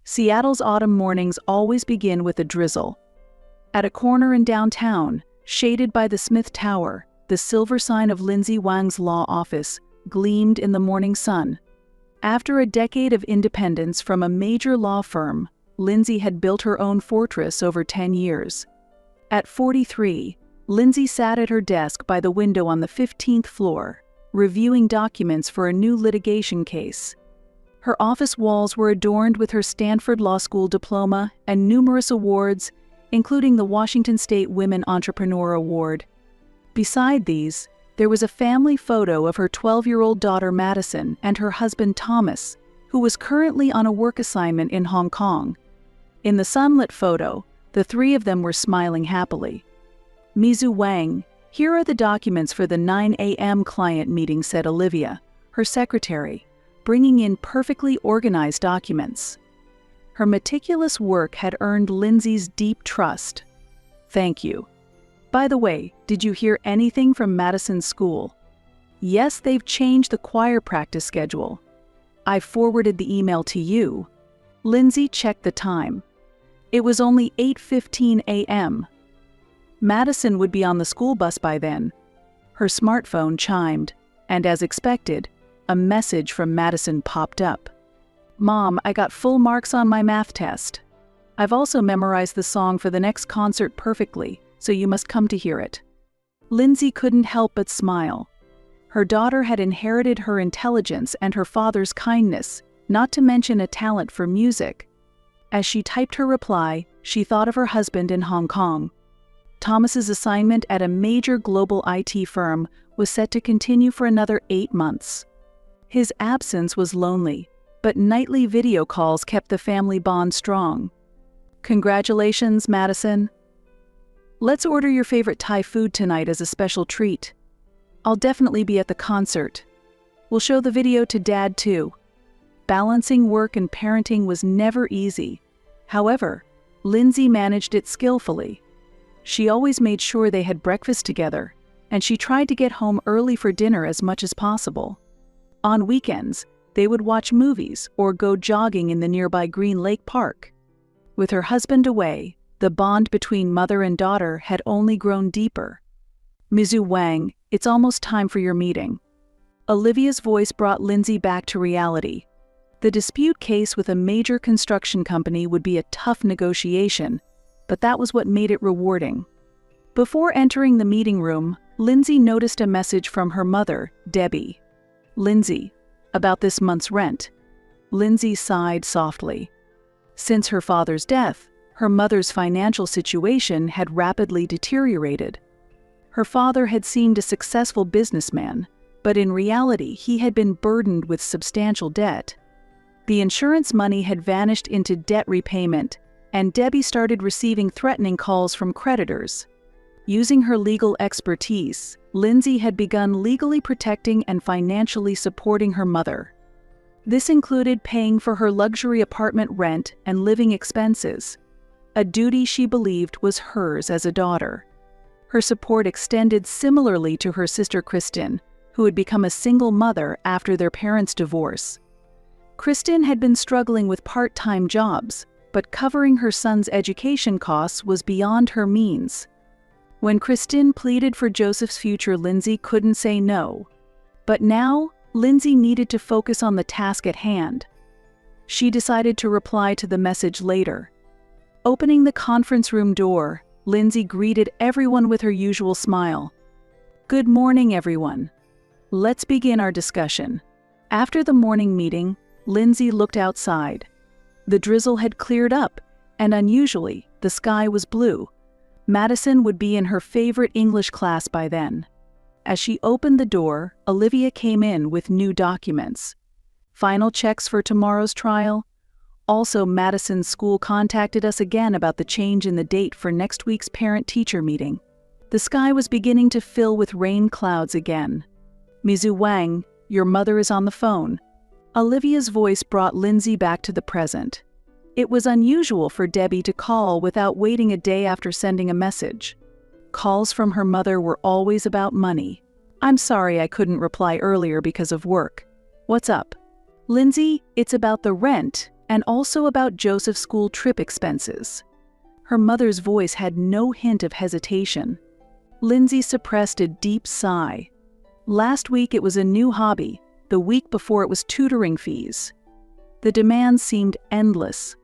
Seattle's autumn mornings always begin with a drizzle. At a corner in downtown, shaded by the Smith Tower, the silver sign of Lindsay Wang's law office gleamed in the morning sun. After a decade of independence from a major law firm, Lindsay had built her own fortress over 10 years. At 43, Lindsay sat at her desk by the window on the 15th floor, reviewing documents for a new litigation case. Her office walls were adorned with her Stanford Law School diploma and numerous awards, including the Washington State Women Entrepreneur Award. Beside these, there was a family photo of her 12-year-old daughter Madison and her husband Thomas, who was currently on a work assignment in Hong Kong. In the sunlit photo, the three of them were smiling happily. "Mizu Wang, here are the documents for the 9 a.m. client meeting," said Olivia, her secretary, bringing in perfectly organized documents. Her meticulous work had earned Lindsay's deep trust. "Thank you. By the way, did you hear anything from Madison's school?" "Yes, they've changed the choir practice schedule. I forwarded the email to you." Lindsay checked the time. It was only 8:15 a.m. Madison would be on the school bus by then. Her smartphone chimed, and as expected, a message from Madison popped up. "Mom, I got full marks on my math test. I've also memorized the song for the next concert perfectly, so you must come to hear it." Lindsay couldn't help but smile. Her daughter had inherited her intelligence and her father's kindness, not to mention a talent for music. As she typed her reply, she thought of her husband in Hong Kong. Thomas's assignment at a major global IT firm was set to continue for another 8 months. His absence was lonely, but nightly video calls kept the family bond strong. "Congratulations, Madison. Let's order your favorite Thai food tonight as a special treat. I'll definitely be at the concert. We'll show the video to Dad too." Balancing work and parenting was never easy. However, Lindsay managed it skillfully. She always made sure they had breakfast together, and she tried to get home early for dinner as much as possible. On weekends, they would watch movies or go jogging in the nearby Green Lake Park. With her husband away, the bond between mother and daughter had only grown deeper. "Mizu Wang, it's almost time for your meeting." Olivia's voice brought Lindsay back to reality. The dispute case with a major construction company would be a tough negotiation, but that was what made it rewarding. Before entering the meeting room, Lindsay noticed a message from her mother, Debbie. "Lindsay, about this month's rent." Lindsay sighed softly. Since her father's death, her mother's financial situation had rapidly deteriorated. Her father had seemed a successful businessman, but in reality he had been burdened with substantial debt. The insurance money had vanished into debt repayment, and Debbie started receiving threatening calls from creditors. Using her legal expertise, Lindsay had begun legally protecting and financially supporting her mother. This included paying for her luxury apartment rent and living expenses, a duty she believed was hers as a daughter. Her support extended similarly to her sister Kristen, who had become a single mother after their parents' divorce. Kristen had been struggling with part-time jobs, but covering her son's education costs was beyond her means. When Kristen pleaded for Joseph's future, Lindsay couldn't say no. But now, Lindsay needed to focus on the task at hand. She decided to reply to the message later. Opening the conference room door, Lindsay greeted everyone with her usual smile. "Good morning, everyone. Let's begin our discussion." After the morning meeting, Lindsay looked outside. The drizzle had cleared up, and unusually, the sky was blue. Madison would be in her favorite English class by then. As she opened the door, Olivia came in with new documents. "Final checks for tomorrow's trial. Also, Madison's school contacted us again about the change in the date for next week's parent-teacher meeting." The sky was beginning to fill with rain clouds again. "Mizu Wang, your mother is on the phone." Olivia's voice brought Lindsay back to the present. It was unusual for Debbie to call without waiting a day after sending a message. Calls from her mother were always about money. "I'm sorry I couldn't reply earlier because of work. What's up?" "Lindsay, it's about the rent. and also about Joseph's school trip expenses. Her mother's voice had no hint of hesitation. Lindsay suppressed a deep sigh. Last week it was a new hobby, the week before it was tutoring fees. The demands seemed endless.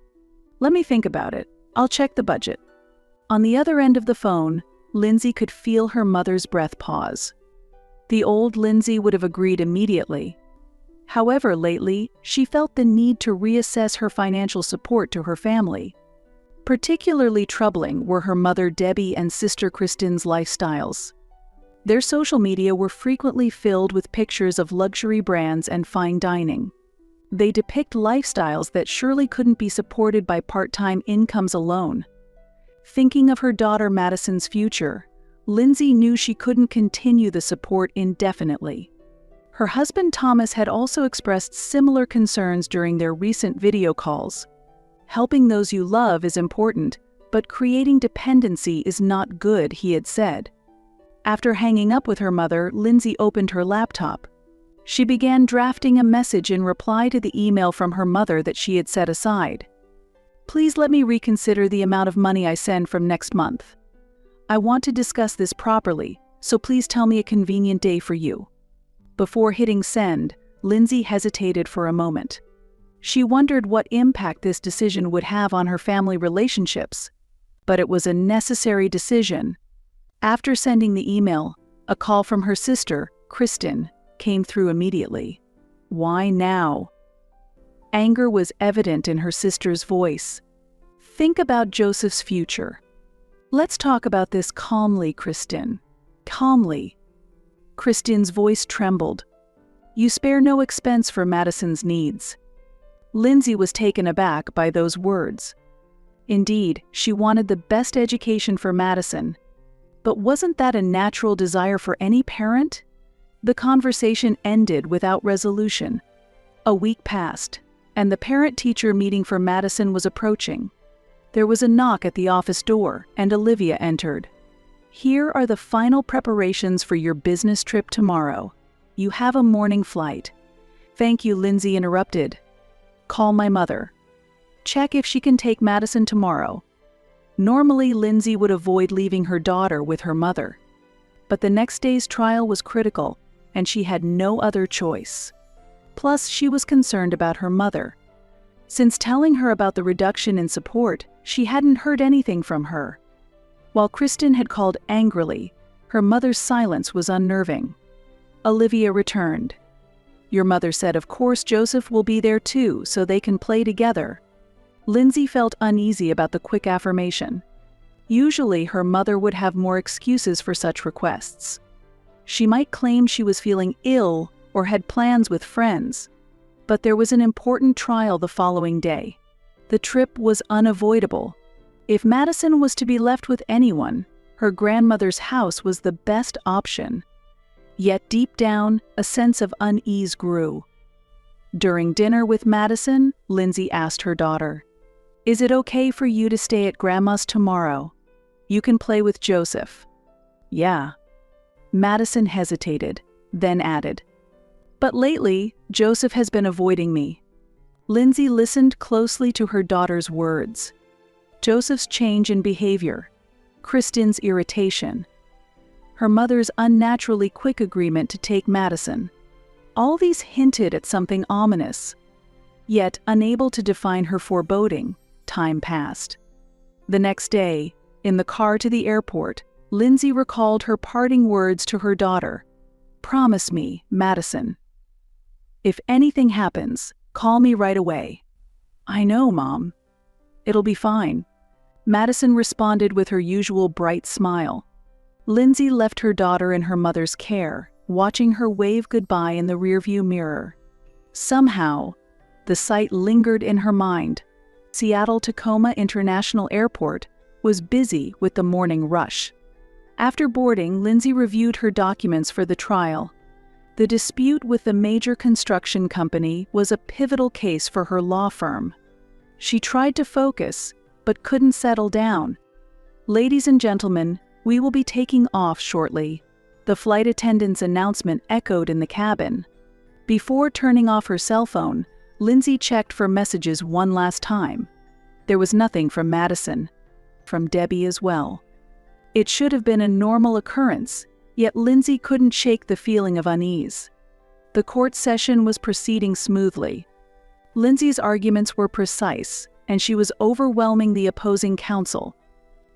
Let me think about it. I'll check the budget. On the other end of the phone, Lindsay could feel her mother's breath pause. The old Lindsay would have agreed immediately. However, lately, she felt the need to reassess her financial support to her family. Particularly troubling were her mother Debbie and sister Kristin's lifestyles. Their social media were frequently filled with pictures of luxury brands and fine dining. They depict lifestyles that surely couldn't be supported by part-time incomes alone. Thinking of her daughter Madison's future, Lindsay knew she couldn't continue the support indefinitely. Her husband Thomas had also expressed similar concerns during their recent video calls. Helping those you love is important, but creating dependency is not good, he had said. After hanging up with her mother, Lindsay opened her laptop. She began drafting a message in reply to the email from her mother that she had set aside. Please let me reconsider the amount of money I send from next month. I want to discuss this properly, so please tell me a convenient day for you. Before hitting send, Lindsay hesitated for a moment. She wondered what impact this decision would have on her family relationships. But it was a necessary decision. After sending the email, a call from her sister, Kristin, came through immediately. Why now? Anger was evident in her sister's voice. Think about Joseph's future. Let's talk about this calmly, Kristin. Calmly. Kristin's voice trembled. You spare no expense for Madison's needs. Lindsay was taken aback by those words. Indeed, she wanted the best education for Madison. But wasn't that a natural desire for any parent? The conversation ended without resolution. A week passed, and the parent-teacher meeting for Madison was approaching. There was a knock at the office door, and Olivia entered. Here are the final preparations for your business trip tomorrow. You have a morning flight. Thank you, Lindsay interrupted. Call my mother. Check if she can take Madison tomorrow. Normally, Lindsay would avoid leaving her daughter with her mother. But the next day's trial was critical, and she had no other choice. Plus, she was concerned about her mother. Since telling her about the reduction in support, she hadn't heard anything from her. While Kristin had called angrily, her mother's silence was unnerving. Olivia returned. Your mother said of course Joseph will be there too, so they can play together. Lindsay felt uneasy about the quick affirmation. Usually her mother would have more excuses for such requests. She might claim she was feeling ill or had plans with friends. But there was an important trial the following day. The trip was unavoidable. If Madison was to be left with anyone, her grandmother's house was the best option. Yet deep down, a sense of unease grew. During dinner with Madison, Lindsay asked her daughter, "Is it okay for you to stay at Grandma's tomorrow? You can play with Joseph." "Yeah." Madison hesitated, then added, "But lately, Joseph has been avoiding me." Lindsay listened closely to her daughter's words. Joseph's change in behavior, Kristin's irritation, her mother's unnaturally quick agreement to take Madison. All these hinted at something ominous. Yet, unable to define her foreboding, time passed. The next day, in the car to the airport, Lindsay recalled her parting words to her daughter. "Promise me, Madison. If anything happens, call me right away." "I know, Mom. It'll be fine." Madison responded with her usual bright smile. Lindsay left her daughter in her mother's care, watching her wave goodbye in the rearview mirror. Somehow, the sight lingered in her mind. Seattle-Tacoma International Airport was busy with the morning rush. After boarding, Lindsay reviewed her documents for the trial. The dispute with the major construction company was a pivotal case for her law firm. She tried to focus, but couldn't settle down. "Ladies and gentlemen, we will be taking off shortly." The flight attendant's announcement echoed in the cabin. Before turning off her cell phone, Lindsay checked for messages one last time. There was nothing from Madison, from Debbie as well. It should have been a normal occurrence, yet Lindsay couldn't shake the feeling of unease. The court session was proceeding smoothly. Lindsay's arguments were precise, and she was overwhelming the opposing counsel.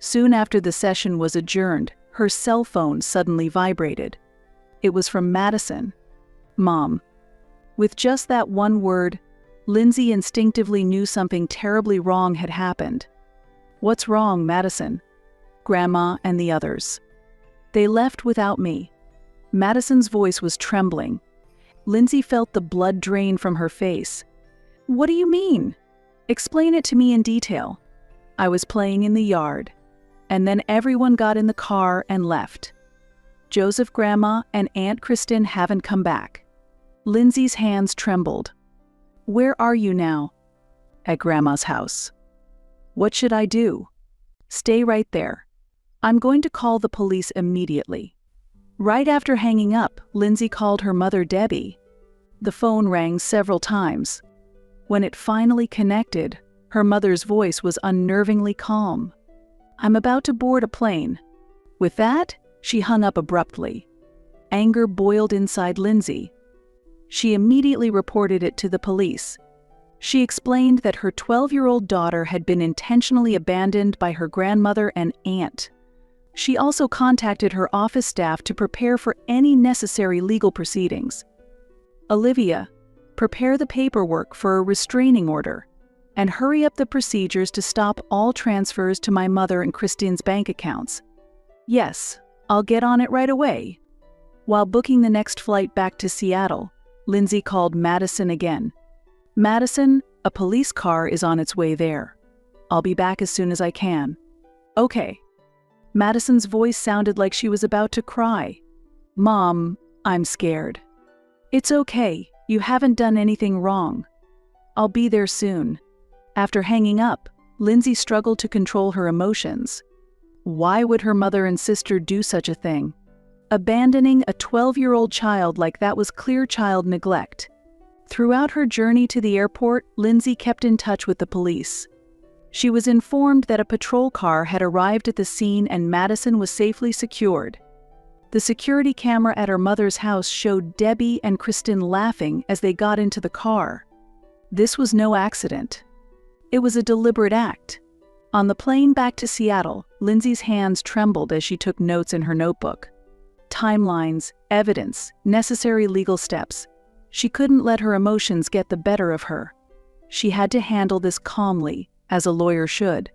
Soon after the session was adjourned, her cell phone suddenly vibrated. It was from Madison. "Mom." With just that one word, Lindsay instinctively knew something terribly wrong had happened. "What's wrong, Madison?" "Grandma and the others. They left without me." Madison's voice was trembling. Lindsay felt the blood drain from her face. "What do you mean? Explain it to me in detail." "I was playing in the yard, and then everyone got in the car and left. Joseph, Grandma, and Aunt Kristen haven't come back." Lindsay's hands trembled. "Where are you now?" "At Grandma's house." "What should I do?" "Stay right there. I'm going to call the police immediately." Right after hanging up, Lindsay called her mother, Debbie. The phone rang several times. When it finally connected, her mother's voice was unnervingly calm. "I'm about to board a plane." With that, she hung up abruptly. Anger boiled inside Lindsay. She immediately reported it to the police. She explained that her 12-year-old daughter had been intentionally abandoned by her grandmother and aunt. She also contacted her office staff to prepare for any necessary legal proceedings. "Olivia, prepare the paperwork for a restraining order, and hurry up the procedures to stop all transfers to my mother and Christine's bank accounts." "Yes, I'll get on it right away." While booking the next flight back to Seattle, Lindsay called Madison again. "Madison, a police car is on its way there. I'll be back as soon as I can." "Okay." Madison's voice sounded like she was about to cry. "Mom, I'm scared." "It's okay, you haven't done anything wrong. I'll be there soon." After hanging up, Lindsay struggled to control her emotions. Why would her mother and sister do such a thing? Abandoning a 12-year-old child like that was clear child neglect. Throughout her journey to the airport, Lindsay kept in touch with the police. She was informed that a patrol car had arrived at the scene and Madison was safely secured. The security camera at her mother's house showed Debbie and Kristen laughing as they got into the car. This was no accident. It was a deliberate act. On the plane back to Seattle, Lindsay's hands trembled as she took notes in her notebook. Timelines, evidence, necessary legal steps. She couldn't let her emotions get the better of her. She had to handle this calmly, as a lawyer should.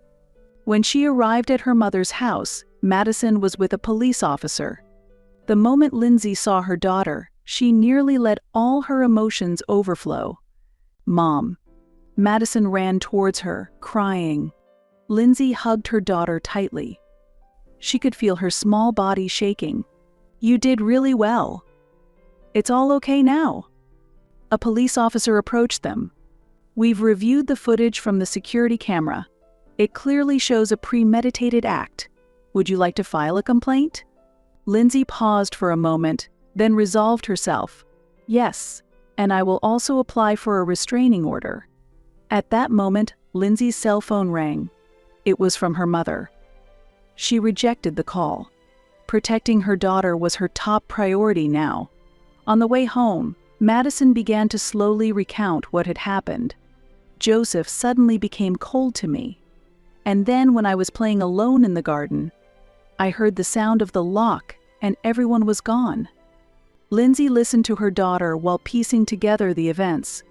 When she arrived at her mother's house, Madison was with a police officer. The moment Lindsay saw her daughter, she nearly let all her emotions overflow. "Mom." Madison ran towards her, crying. Lindsay hugged her daughter tightly. She could feel her small body shaking. "You did really well. It's all okay now." A police officer approached them. "We've reviewed the footage from the security camera. It clearly shows a premeditated act. Would you like to file a complaint?" Lindsay paused for a moment, then resolved herself. "Yes, and I will also apply for a restraining order." At that moment, Lindsay's cell phone rang. It was from her mother. She rejected the call. Protecting her daughter was her top priority now. On the way home, Madison began to slowly recount what had happened. "Joseph suddenly became cold to me. And then when I was playing alone in the garden, I heard the sound of the lock and everyone was gone." Lindsay listened to her daughter while piecing together the events.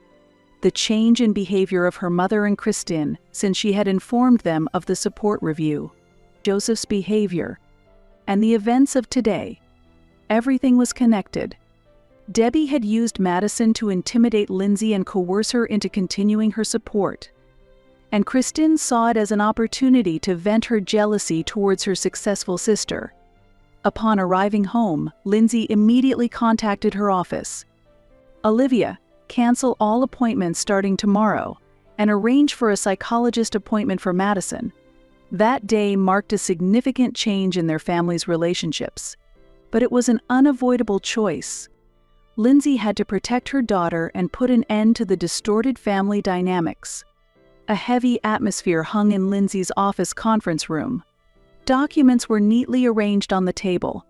The change in behavior of her mother and Kristen since she had informed them of the support review, Joseph's behavior, and the events of today. Everything was connected. Debbie had used Madison to intimidate Lindsay and coerce her into continuing her support. And Kristen saw it as an opportunity to vent her jealousy towards her successful sister. Upon arriving home, Lindsay immediately contacted her office. "Olivia, cancel all appointments starting tomorrow and arrange for a psychologist appointment for Madison." That day marked a significant change in their family's relationships. But it was an unavoidable choice. Lindsay had to protect her daughter and put an end to the distorted family dynamics. A heavy atmosphere hung in Lindsay's office conference room. Documents were neatly arranged on the table.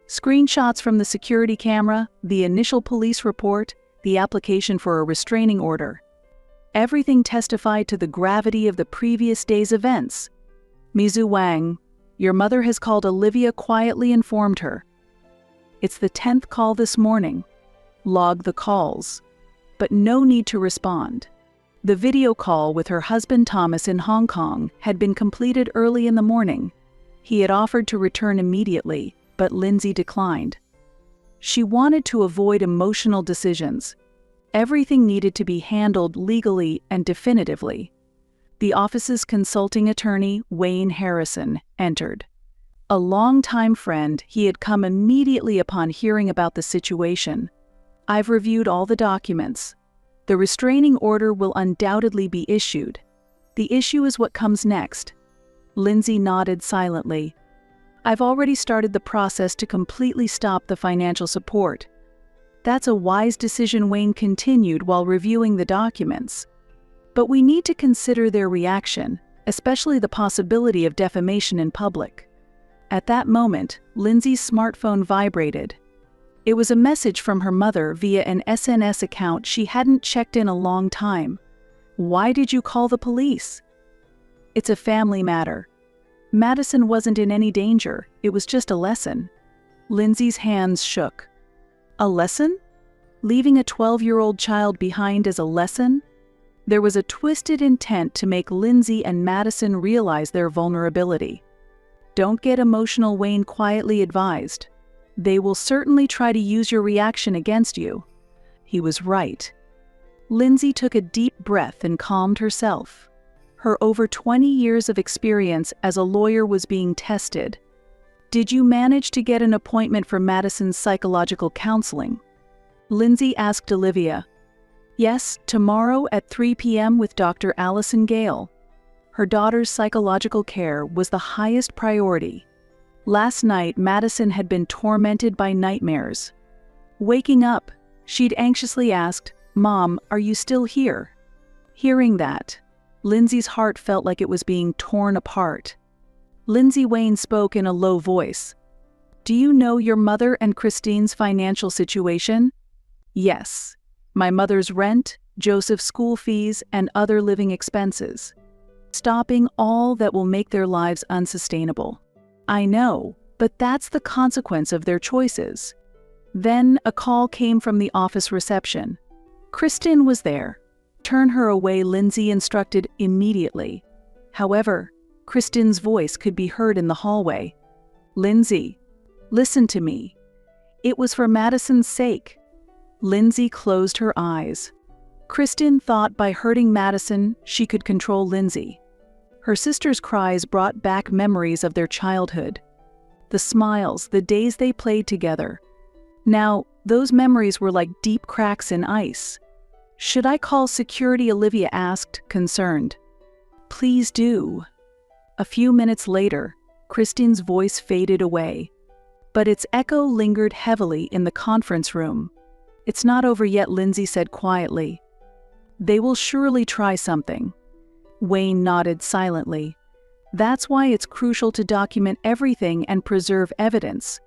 Screenshots from the security camera, the initial police report, the application for a restraining order. Everything testified to the gravity of the previous day's events. "Mizu Wang, your mother has called," Olivia quietly informed her. "It's the 10th call this morning. Log the calls. But no need to respond." The video call with her husband Thomas in Hong Kong had been completed early in the morning. He had offered to return immediately, but Lindsay declined. She wanted to avoid emotional decisions. Everything needed to be handled legally and definitively. The office's consulting attorney, Wayne Harrison, entered. A longtime friend, he had come immediately upon hearing about the situation. "I've reviewed all the documents. The restraining order will undoubtedly be issued. The issue is what comes next." Lindsay nodded silently. "I've already started the process to completely stop the financial support." "That's a wise decision," Wayne continued while reviewing the documents. "But we need to consider their reaction, especially the possibility of defamation in public." At that moment, Lindsay's smartphone vibrated. It was a message from her mother via an SNS account she hadn't checked in a long time. "Why did you call the police?" "It's a family matter. Madison wasn't in any danger, it was just a lesson." Lindsay's hands shook. A lesson? Leaving a 12-year-old child behind as a lesson? There was a twisted intent to make Lindsay and Madison realize their vulnerability. "Don't get emotional," Wayne quietly advised. "They will certainly try to use your reaction against you." He was right. Lindsay took a deep breath and calmed herself. Her over 20 years of experience as a lawyer was being tested. "Did you manage to get an appointment for Madison's psychological counseling?" Lindsay asked Olivia. "Yes, tomorrow at 3 p.m. with Dr. Allison Gale." Her daughter's psychological care was the highest priority. Last night, Madison had been tormented by nightmares. Waking up, she'd anxiously asked, "Mom, are you still here?" Hearing that, Lindsay's heart felt like it was being torn apart. Lindsay, Wayne spoke in a low voice. "Do you know your mother and Christine's financial situation?" "Yes. My mother's rent, Joseph's school fees, and other living expenses. Stopping all that will make their lives unsustainable." "I know, but that's the consequence of their choices." Then a call came from the office reception. Kristen was there. "Turn her away," Lindsay instructed immediately. However, Kristen's voice could be heard in the hallway. "Lindsay, listen to me. It was for Madison's sake." Lindsay closed her eyes. Kristen thought by hurting Madison, she could control Lindsay. Her sister's cries brought back memories of their childhood. The smiles, the days they played together. Now, those memories were like deep cracks in ice. "Should I call security?" Olivia asked, concerned. "Please do." A few minutes later, Kristen's voice faded away, but its echo lingered heavily in the conference room. "It's not over yet," Lindsay said quietly. "They will surely try something." Wayne nodded silently. "That's why it's crucial to document everything and preserve evidence."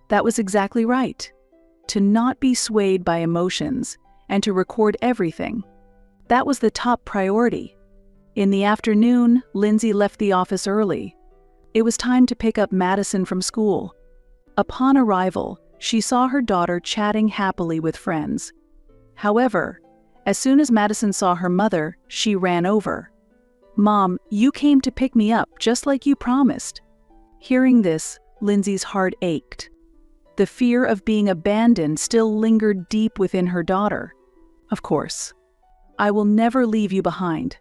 That was exactly right. To not be swayed by emotions and to record everything. That was the top priority. In the afternoon, Lindsay left the office early. It was time to pick up Madison from school. Upon arrival, she saw her daughter chatting happily with friends. However, as soon as Madison saw her mother, she ran over. "Mom, you came to pick me up just like you promised." Hearing this, Lindsay's heart ached. The fear of being abandoned still lingered deep within her daughter. "Of course. I will never leave you behind."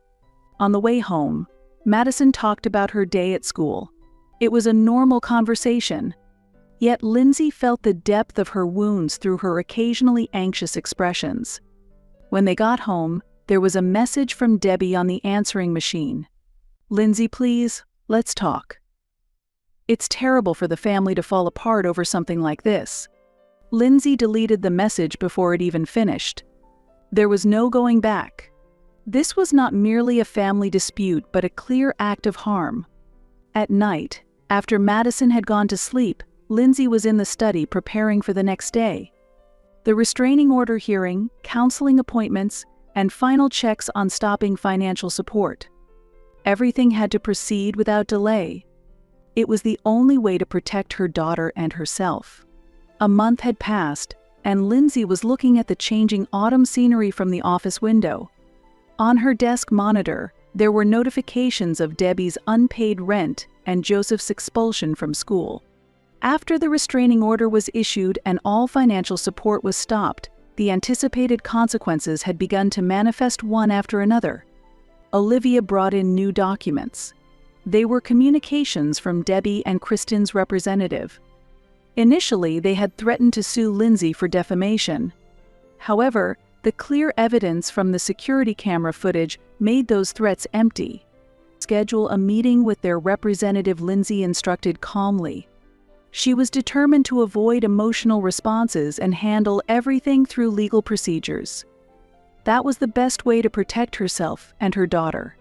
On the way home, Madison talked about her day at school. It was a normal conversation. Yet Lindsay felt the depth of her wounds through her occasionally anxious expressions. When they got home, there was a message from Debbie on the answering machine. "Lindsay, please, let's talk. It's terrible for the family to fall apart over something like this." Lindsay deleted the message before it even finished. There was no going back. This was not merely a family dispute, but a clear act of harm. At night, after Madison had gone to sleep, Lindsay was in the study preparing for the next day. The restraining order hearing, counseling appointments, and final checks on stopping financial support. Everything had to proceed without delay. It was the only way to protect her daughter and herself. A month had passed, and Lindsay was looking at the changing autumn scenery from the office window. On her desk monitor, there were notifications of Debbie's unpaid rent and Joseph's expulsion from school. After the restraining order was issued and all financial support was stopped, the anticipated consequences had begun to manifest one after another. Olivia brought in new documents. They were communications from Debbie and Kristen's representative. Initially, they had threatened to sue Lindsay for defamation. However, the clear evidence from the security camera footage made those threats empty. Schedule a meeting with their representative, Lindsay instructed calmly. She was determined to avoid emotional responses and handle everything through legal procedures. That was the best way to protect herself and her daughter.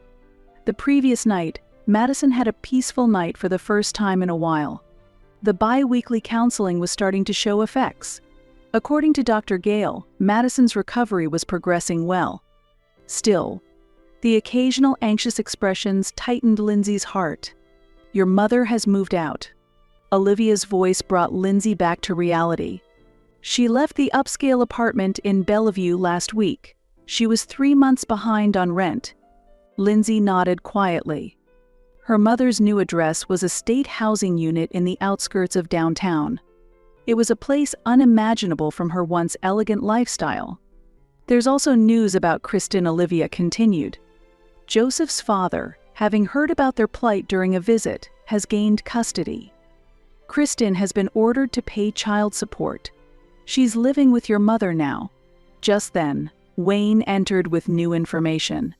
The previous night, Madison had a peaceful night for the first time in a while. The bi-weekly counseling was starting to show effects. According to Dr. Gale, Madison's recovery was progressing well. Still, the occasional anxious expressions tightened Lindsay's heart. "Your mother has moved out." Olivia's voice brought Lindsay back to reality. She left the upscale apartment in Bellevue last week. She was 3 months behind on rent. Lindsay nodded quietly. Her mother's new address was a state housing unit in the outskirts of downtown. It was a place unimaginable from her once elegant lifestyle. "There's also news about Kristen," Olivia continued. "Joseph's father, having heard about their plight during a visit, has gained custody. Kristen has been ordered to pay child support. She's living with your mother now." Just then, Wayne entered with new information.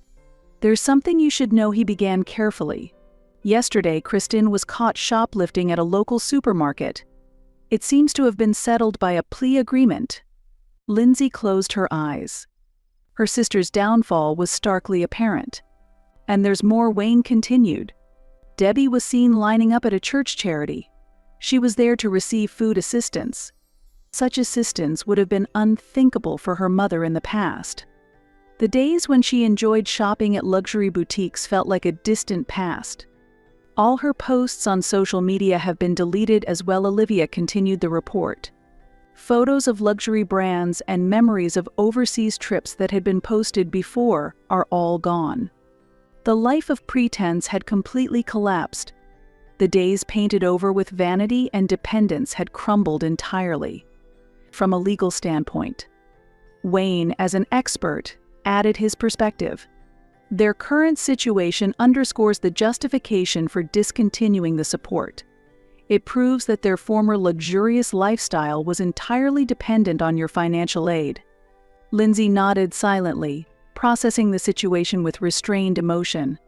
"There's something you should know," he began carefully. "Yesterday, Kristen was caught shoplifting at a local supermarket. It seems to have been settled by a plea agreement." Lindsay closed her eyes. Her sister's downfall was starkly apparent. "And there's more," Wayne continued. "Debbie was seen lining up at a church charity. She was there to receive food assistance. Such assistance would have been unthinkable for her mother in the past. The days when she enjoyed shopping at luxury boutiques felt like a distant past. All her posts on social media have been deleted as well," Olivia continued the report. "Photos of luxury brands and memories of overseas trips that had been posted before are all gone. The life of pretense had completely collapsed. The days painted over with vanity and dependence had crumbled entirely." From a legal standpoint, Wayne, as an expert, added his perspective. "Their current situation underscores the justification for discontinuing the support. It proves that their former luxurious lifestyle was entirely dependent on your financial aid." Lindsay nodded silently, processing the situation with restrained emotion.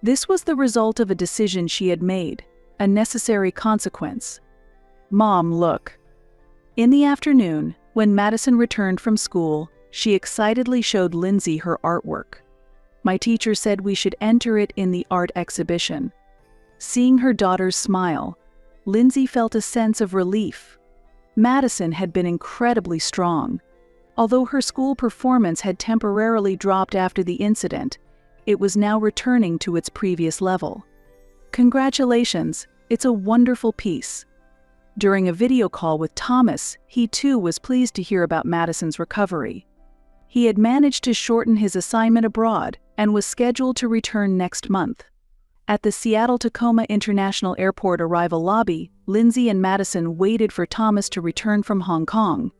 This was the result of a decision she had made, a necessary consequence. "Mom, look." In the afternoon, when Madison returned from school, she excitedly showed Lindsay her artwork. "My teacher said we should enter it in the art exhibition." Seeing her daughter's smile, Lindsay felt a sense of relief. Madison had been incredibly strong. Although her school performance had temporarily dropped after the incident, it was now returning to its previous level. "Congratulations, it's a wonderful piece." During a video call with Thomas, he too was pleased to hear about Madison's recovery. He had managed to shorten his assignment abroad and was scheduled to return next month. At the Seattle-Tacoma International Airport arrival lobby, Lindsay and Madison waited for Thomas to return from Hong Kong.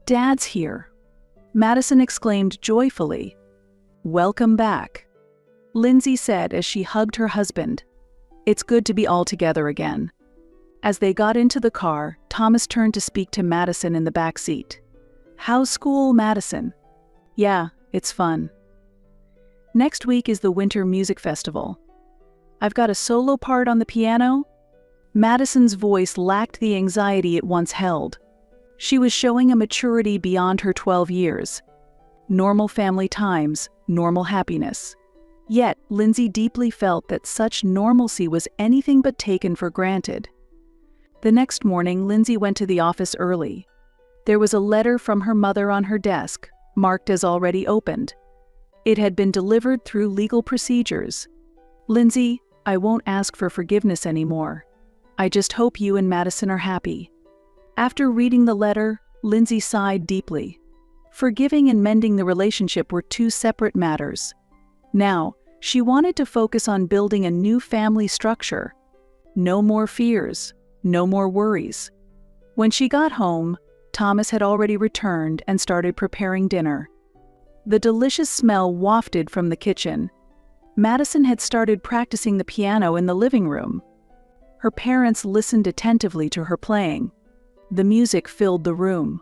"Dad's here," Madison exclaimed joyfully. "Welcome back," Lindsay said as she hugged her husband. "It's good to be all together again." As they got into the car, Thomas turned to speak to Madison in the back seat. "How's school, Madison?" "Yeah, it's fun. Next week is the Winter Music Festival. I've got a solo part on the piano." Madison's voice lacked the anxiety it once held. She was showing a maturity beyond her 12 years. Normal family times, normal happiness. Yet, Lindsay deeply felt that such normalcy was anything but taken for granted. The next morning, Lindsay went to the office early. There was a letter from her mother on her desk, marked as already opened. It had been delivered through legal procedures. "Lindsay, I won't ask for forgiveness anymore. I just hope you and Madison are happy." After reading the letter, Lindsay sighed deeply. Forgiving and mending the relationship were two separate matters. Now, she wanted to focus on building a new family structure. No more fears, no more worries. When she got home, Thomas had already returned and started preparing dinner. The delicious smell wafted from the kitchen. Madison had started practicing the piano in the living room. Her parents listened attentively to her playing. The music filled the room.